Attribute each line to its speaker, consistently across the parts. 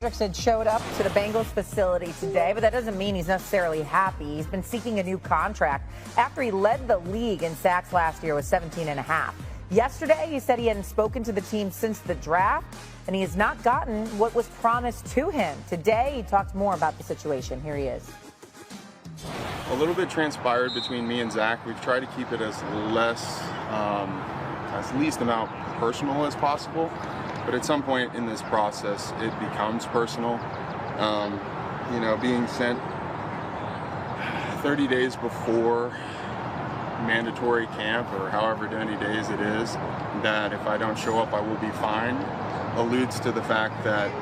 Speaker 1: Hendrickson showed up to the Bengals facility today, but that doesn't mean he's necessarily happy. He's been seeking a new contract after he led the league in sacks last year with 17.5. Yesterday, he said he hadn't spoken to the team since the draft, and he has not gotten what was promised to him. Today, he talked more about the situation. Here he is.
Speaker 2: A little bit transpired between me and Zach. We've tried to keep it as least amount personal as possible. But at some point in this process, it becomes personal. Being sent 30 days before mandatory camp, or however many days it is, that if I don't show up, I will be fined, alludes to the fact that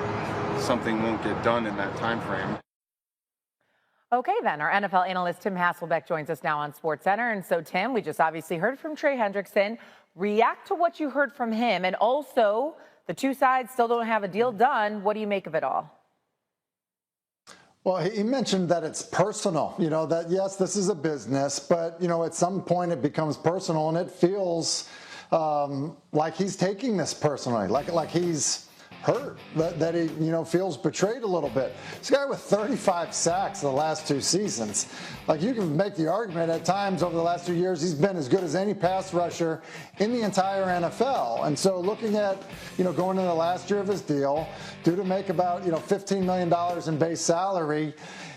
Speaker 2: something won't get done in that time frame.
Speaker 1: Okay, then. Our NFL analyst Tim Hasselbeck joins us now on SportsCenter. And so, Tim, we just obviously heard from Trey Hendrickson. React to what you heard from him, and also the two sides still don't have a deal done. What do you make of it all?
Speaker 3: Well, he mentioned that it's personal, that yes, this is a business, but, at some point it becomes personal, and it feels like he's taking this personally, like he's hurt, that he, feels betrayed a little bit. This guy with 35 sacks the last 2 seasons. Like, you can make the argument at times over the last 2 years, he's been as good as any pass rusher in the entire NFL. And so looking at, going into the last year of his deal, due to make about, $15 million in base salary,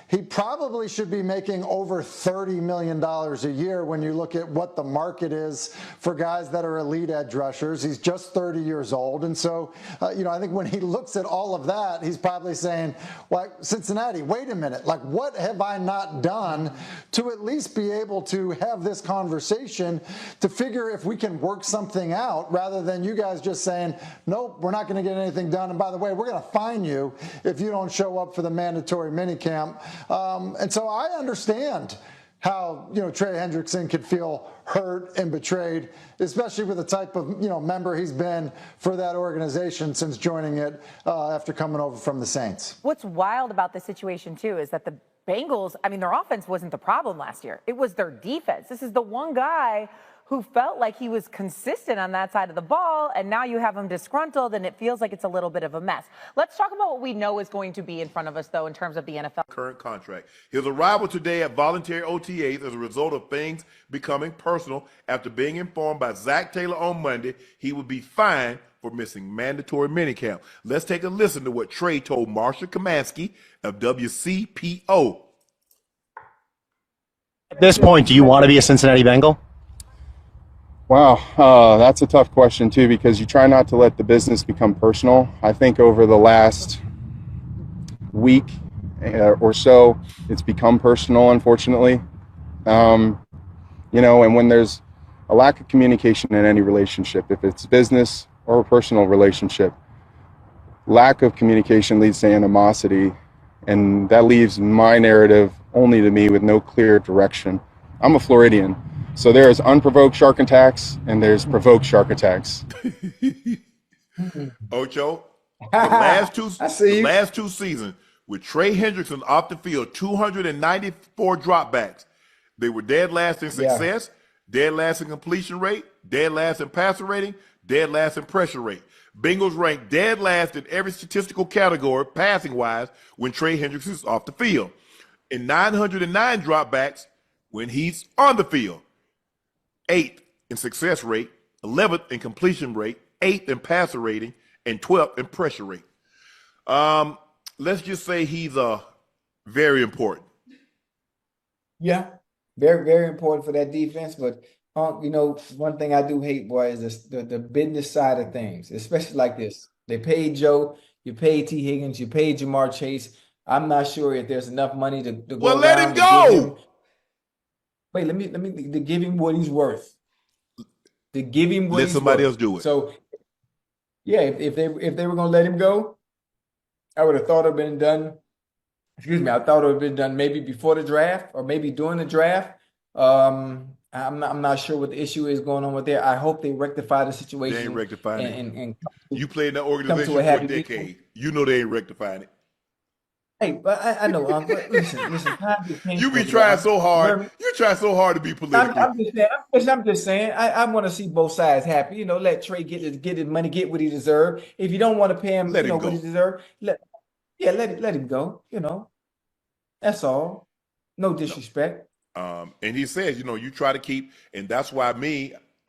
Speaker 3: he probably should be making over $30 million a year when you look at what the market is for guys that are elite edge rushers. He's just 30 years old. And so, I think when he looks at all of that, he's probably saying, well, Cincinnati, wait a minute. Like, what have I not done to at least be able to have this conversation to figure if we can work something out, rather than you guys just saying, nope, we're not going to get anything done. And by the way, we're going to fine you if you don't show up for the mandatory minicamp. And so I understand how, Trey Hendrickson could feel hurt and betrayed, especially with the type of, member he's been for that organization since joining it after coming over from the Saints.
Speaker 1: What's wild about this situation, too, is that the Bengals, their offense wasn't the problem last year. It was their defense. This is the one guy who felt like he was consistent on that side of the ball, and now you have him disgruntled, and it feels like it's a little bit of a mess. Let's talk about what we know is going to be in front of us, though, in terms of the NFL.
Speaker 4: Current contract. His arrival today at voluntary OTAs as a result of things becoming personal after being informed by Zach Taylor on Monday he would be fined for missing mandatory minicamp. Let's take a listen to what Trey told Marsha Kamansky of WCPO.
Speaker 5: At this point, do you want to be a Cincinnati Bengal?
Speaker 2: Wow, that's a tough question, too, because you try not to let the business become personal. I think over the last week or so, it's become personal, unfortunately. And when there's a lack of communication in any relationship, if it's business or a personal relationship, lack of communication leads to animosity, and that leaves my narrative only to me with no clear direction. I'm a Floridian. So there is unprovoked shark attacks, and there's provoked shark attacks.
Speaker 4: Ocho, the last two seasons with Trey Hendrickson off the field, 294 dropbacks. They were dead last in success, dead last in completion rate, dead last in passer rating, dead last in pressure rate. Bengals ranked dead last in every statistical category, passing-wise, when Trey Hendrickson is off the field. In 909 dropbacks when he's on the field. 8th in success rate, 11th in completion rate, 8th in passer rating, and 12th in pressure rate. Let's just say he's very important.
Speaker 6: Yeah, very, very important for that defense. But, one thing I do hate, boy, is the business side of things, especially like this. They paid Joe, you paid T. Higgins, you paid Jamar Chase. I'm not sure if there's enough money to go
Speaker 4: Well,
Speaker 6: around
Speaker 4: let him go.
Speaker 6: Wait, let me to give him what he's worth. To give him what
Speaker 4: Let
Speaker 6: he's
Speaker 4: somebody
Speaker 6: worth.
Speaker 4: else do it.
Speaker 6: So, yeah, if they were going to let him go, I would have thought it would have been done. Excuse me, I thought it would have been done maybe before the draft or maybe during the draft. I'm not sure what the issue is going on with there. I hope they rectify the situation.
Speaker 4: They ain't rectifying
Speaker 6: it. And
Speaker 4: you played in that organization for a decade. You know they ain't rectifying it.
Speaker 6: Hey, but I know. Listen.
Speaker 4: You be trying so hard. You try so hard to be political.
Speaker 6: I'm just saying. I want to see both sides happy. Let Trey get his money, get what he deserves. If you don't want to pay him,
Speaker 4: let him go.
Speaker 6: What he deserves, Yeah, let him go. That's all. No disrespect.
Speaker 4: And he says, you try to keep, and that's why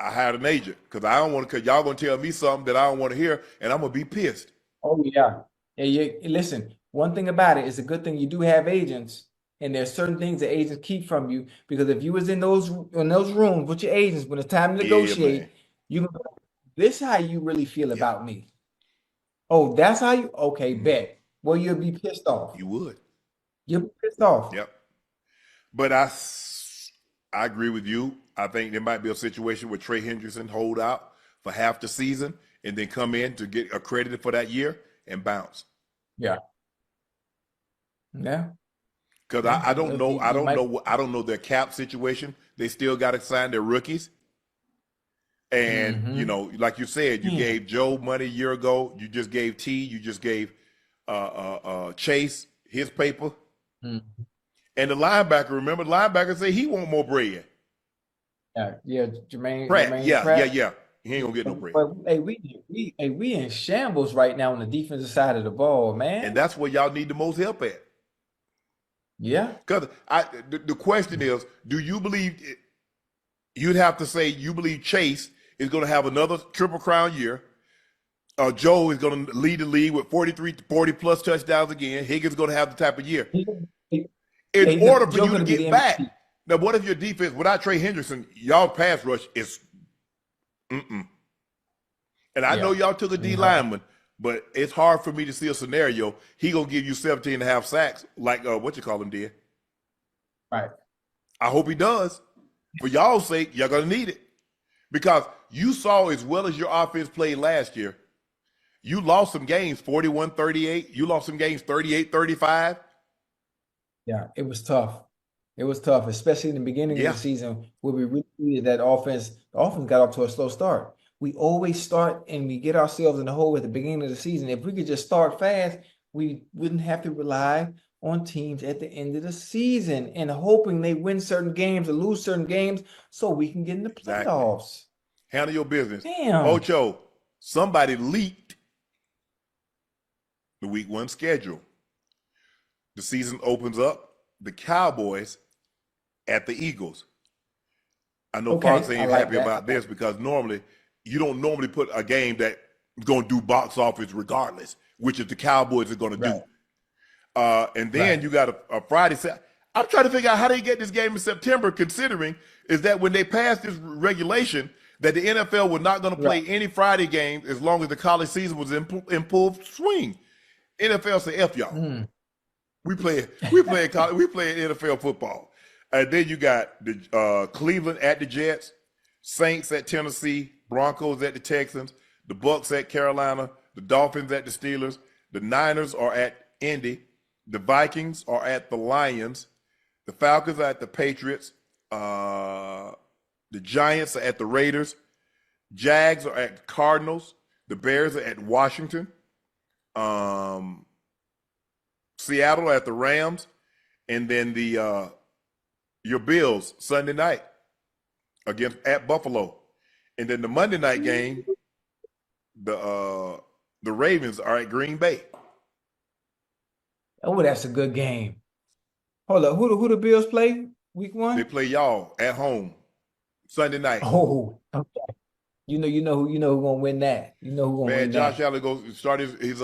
Speaker 4: I hired an agent because I don't want to, because y'all gonna tell me something that I don't want to hear, and I'm gonna be pissed.
Speaker 6: Oh yeah. Listen, one thing about it is a good thing you do have agents, and there's certain things that agents keep from you, because if you was in those rooms with your agents when it's time to negotiate, you can go, this how you really feel about me. Oh, that's how you okay, bet. Well, you'll be pissed off.
Speaker 4: You would.
Speaker 6: You'll be pissed off.
Speaker 4: Yep. But I agree with you. I think there might be a situation where Trey Hendrickson hold out for half the season and then come in to get accredited for that year and bounce.
Speaker 6: Yeah. Yeah.
Speaker 4: Because I don't know. I don't know their cap situation. They still got to sign their rookies. And like you said, you gave Joe money a year ago. You just gave T. You just gave Chase his paper. And the linebacker, remember, the linebacker said he want more bread.
Speaker 6: Yeah, Jermaine
Speaker 4: Pratt.
Speaker 6: Pratt.
Speaker 4: Yeah. He ain't gonna get no bread.
Speaker 6: But hey, we in shambles right now on the defensive side of the ball, man.
Speaker 4: And that's where y'all need the most help at.
Speaker 6: Yeah.
Speaker 4: Because the question is, do you believe you'd have to say you believe Chase is going to have another Triple Crown year? Joe is going to lead the league with 40 plus touchdowns again. Higgins is going to have the type of year. In order for you to get back. Now, what if your defense, without Trey Hendrickson, y'all pass rush is And I know y'all took a D lineman, but it's hard for me to see a scenario. He going to give you 17 and a half sacks like what you call him did.
Speaker 6: Right.
Speaker 4: I hope he does. For y'all's sake, y'all going to need it. Because you saw, as well as your offense played last year, you lost some games 41-38. You lost some games 38-35.
Speaker 6: Yeah, it was tough. It was tough, especially in the beginning of the season where we really needed that offense. The offense got off to a slow start. We always start and we get ourselves in the hole at the beginning of the season. If we could just start fast, we wouldn't have to rely on teams at the end of the season and hoping they win certain games or lose certain games so we can get in the playoffs.
Speaker 4: Exactly. Handle your business.
Speaker 6: Damn.
Speaker 4: Ocho, somebody leaked the week 1 schedule. The season opens up, the Cowboys at the Eagles. I know Fox ain't happy about this because you don't normally put a game that's going to do box office regardless, which is the Cowboys are going to do. And then you got a Friday. I'm trying to figure out how they get this game in September, considering is that when they passed this regulation that the NFL was not going to play any Friday games as long as the college season was in full swing. NFL say F y'all. We play NFL football. And then you got the Cleveland at the Jets, Saints at Tennessee, Broncos at the Texans, the Bucks at Carolina, the Dolphins at the Steelers, the Niners are at Indy, the Vikings are at the Lions, the Falcons are at the Patriots, the Giants are at the Raiders, Jags are at the Cardinals, the Bears are at Washington, Seattle at the Rams, and then your Bills Sunday night at Buffalo, and then the Monday night game, the Ravens are at Green Bay.
Speaker 6: Oh, that's a good game. Hold up, who the Bills play week 1?
Speaker 4: They play y'all at home Sunday night.
Speaker 6: Oh, okay. You know who gonna win that. You know who gonna win that.
Speaker 4: Man, Josh Allen goes start his